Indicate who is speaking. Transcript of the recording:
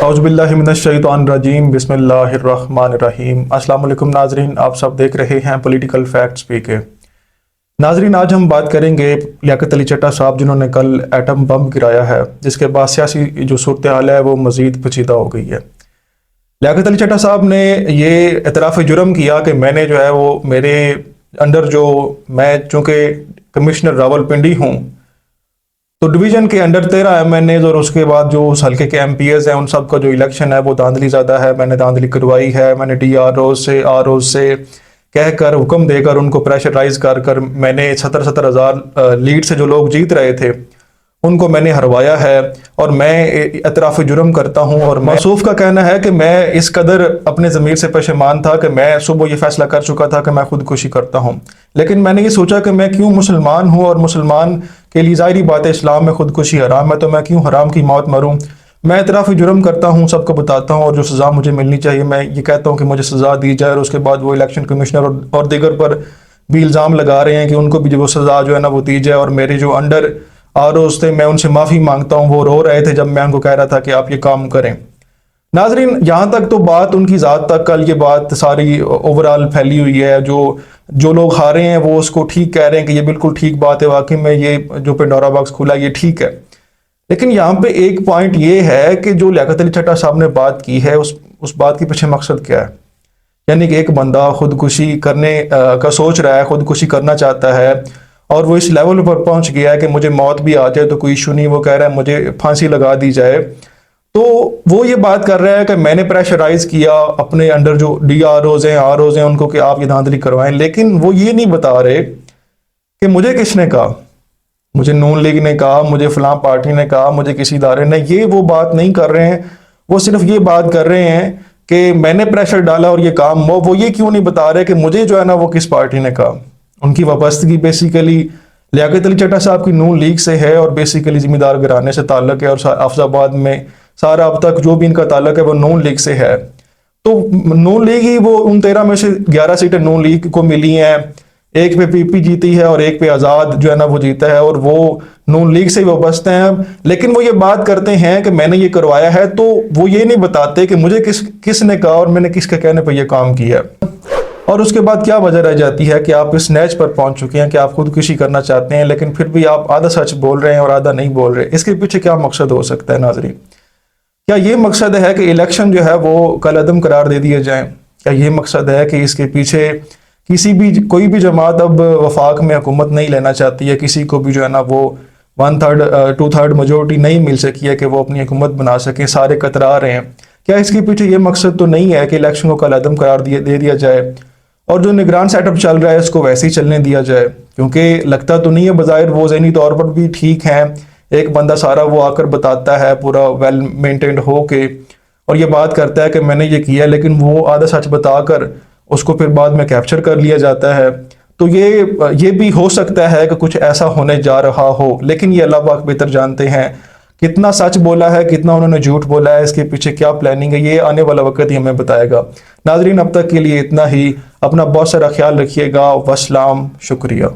Speaker 1: اعوذ باللہ من الشیطان الرجیم بسم اللہ الرحمن الرحیم۔ السلام علیکم ناظرین، آپ سب دیکھ رہے ہیں پولیٹیکل فیکٹس پی کے۔ ناظرین، آج ہم بات کریں گے لیاقت علی چٹھا صاحب جنہوں نے کل ایٹم بم گرایا ہے، جس کے بعد سیاسی جو صورتحال ہے وہ مزید پیچیدہ ہو گئی ہے۔ لیاقت علی چٹھا صاحب نے یہ اعتراف جرم کیا کہ میں نے جو ہے وہ میرے انڈر میں چونکہ کمشنر راولپنڈی ہوں تو ڈویژن کے انڈر 13 MNAs اور اس کے بعد جو اس حلقے کے MPs ہیں ان سب کا جو الیکشن ہے وہ دھاندلی زیادہ ہے، میں نے دھاندلی کروائی ہے، میں نے DROs سے ROs سے کہہ کر حکم دے کر ان کو پریشرائز کر میں نے 70 ہزار لیڈ سے جو لوگ جیت رہے تھے ان کو میں نے ہروایا ہے، اور میں اعتراف جرم کرتا ہوں۔ اور موصوف کا کہنا ہے کہ میں اس قدر اپنے ضمیر سے پشیمان تھا کہ میں صبح یہ فیصلہ کر چکا تھا کہ میں خودکشی کرتا ہوں، لیکن میں نے یہ سوچا کہ میں کیوں مسلمان ہوں اور مسلمان کے لیے ظاہری بات ہے اسلام میں خودکشی حرام ہے، تو میں کیوں حرام کی موت مروں۔ میں اعتراف جرم کرتا ہوں، سب کو بتاتا ہوں، اور جو سزا مجھے ملنی چاہیے میں یہ کہتا ہوں کہ مجھے سزا دی جائے۔ اور اس کے بعد وہ الیکشن کمشنر اور دیگر پر بھی الزام لگا رہے ہیں کہ ان کو بھی جو سزا جو ہے نا وہ دی جائے، اور میرے جو انڈر ROs تھے میں ان سے معافی مانگتا ہوں، وہ رو رہے تھے جب میں ان کو کہہ رہا تھا کہ آپ یہ کام کریں۔ ناظرین، یہاں تک تو بات ان کی ذات تک کل یہ بات ساری اوورال پھیلی ہوئی ہے، جو لوگ ہارے ہیں وہ اس کو ٹھیک کہہ رہے ہیں کہ یہ بالکل ٹھیک بات ہے، واقعی میں یہ جو پنڈورا باکس کھلا یہ ٹھیک ہے۔ لیکن یہاں پہ ایک پوائنٹ یہ ہے کہ جو لیاقت علی چٹھا صاحب نے بات کی ہے اس بات کے پیچھے مقصد کیا ہے؟ یعنی کہ ایک بندہ خودکشی کرنے کا سوچ رہا ہے، خودکشی کرنا چاہتا ہے، اور وہ اس لیول پر پہنچ گیا ہے کہ مجھے موت بھی آ جائے تو کوئی ایشو نہیں، وہ کہہ رہا ہے مجھے پھانسی لگا دی جائے، تو وہ یہ بات کر رہا ہے کہ میں نے پریشرائز کیا اپنے انڈر جو DROs ہیں ROs ہیں ان کو کہ آپ یہ دھاندلی کروائیں، لیکن وہ یہ نہیں بتا رہے کہ مجھے کس نے کہا، مجھے نون لیگ نے کہا، مجھے فلاں پارٹی نے کہا، مجھے کسی ادارے نے، یہ وہ بات نہیں کر رہے ہیں۔ وہ صرف یہ بات کر رہے ہیں کہ میں نے پریشر ڈالا اور یہ کام ہو، وہ یہ کیوں نہیں بتا رہے کہ مجھے جو ہے نا وہ کس پارٹی نے کہا۔ ان کی وابستگی بیسیکلی لیاقت علی چٹھا صاحب کی نون لیگ سے ہے، اور بیسیکلی ذمہ دار گھرانے سے تعلق ہے، اور حافظ آباد میں سارا اب تک جو بھی ان کا تعلق ہے وہ نون لیگ سے ہے۔ تو نون لیگ ہی وہ ان 13 میں سے 11 سیٹیں نون لیگ کو ملی ہیں، ایک پہ PP جیتی ہے اور ایک پہ آزاد جو ہے نا وہ جیتا ہے، اور وہ نون لیگ سے ہی وابستہ ہیں۔ لیکن وہ یہ بات کرتے ہیں کہ میں نے یہ کروایا ہے، تو وہ یہ نہیں بتاتے کہ مجھے کس نے کہا اور میں نے کس کے کہنے پہ یہ کام کیا ہے۔ اور اس کے بعد کیا وجہ رہ جاتی ہے کہ آپ اس نیچ پر پہنچ چکے ہیں کہ آپ خودکشی کرنا چاہتے ہیں، لیکن پھر بھی آپ آدھا سچ بول رہے ہیں اور آدھا نہیں بول رہے۔ اس کے پیچھے کیا مقصد ہو سکتا ہے ناظرین؟ کیا یہ مقصد ہے کہ الیکشن جو ہے وہ کل عدم قرار دے دیے جائیں؟ کیا یہ مقصد ہے کہ اس کے پیچھے کوئی بھی جماعت اب وفاق میں حکومت نہیں لینا چاہتی ہے، کسی کو بھی جو ہے نا وہ 1/3 2/3 میجورٹی نہیں مل سکی ہے کہ وہ اپنی حکومت بنا سکیں، سارے کترا رہے ہیں؟ کیا اس کے پیچھے یہ مقصد تو نہیں ہے کہ الیکشن کو کل عدم قرار دے دیا جائے اور جو نگران سیٹ اپ چل رہا ہے اس کو ویسے ہی چلنے دیا جائے؟ کیونکہ لگتا تو نہیں ہے بظاہر وہ ذہنی طور پر بھی ٹھیک ہیں، ایک بندہ سارا وہ آ کر بتاتا ہے پورا ویل مینٹینڈ ہو کے، اور یہ بات کرتا ہے کہ میں نے یہ کیا، لیکن وہ آدھا سچ بتا کر اس کو پھر بعد میں کیپچر کر لیا جاتا ہے۔ تو یہ بھی ہو سکتا ہے کہ کچھ ایسا ہونے جا رہا ہو، لیکن یہ اللہ پاک بہتر جانتے ہیں کتنا سچ بولا ہے، کتنا انہوں نے جھوٹ بولا ہے، اس کے پیچھے کیا پلاننگ ہے، یہ آنے والا وقت ہی ہمیں بتائے گا۔ ناظرین، اب تک کے لیے اتنا ہی، اپنا بہت سارا خیال رکھیے گا، والسلام، شکریہ۔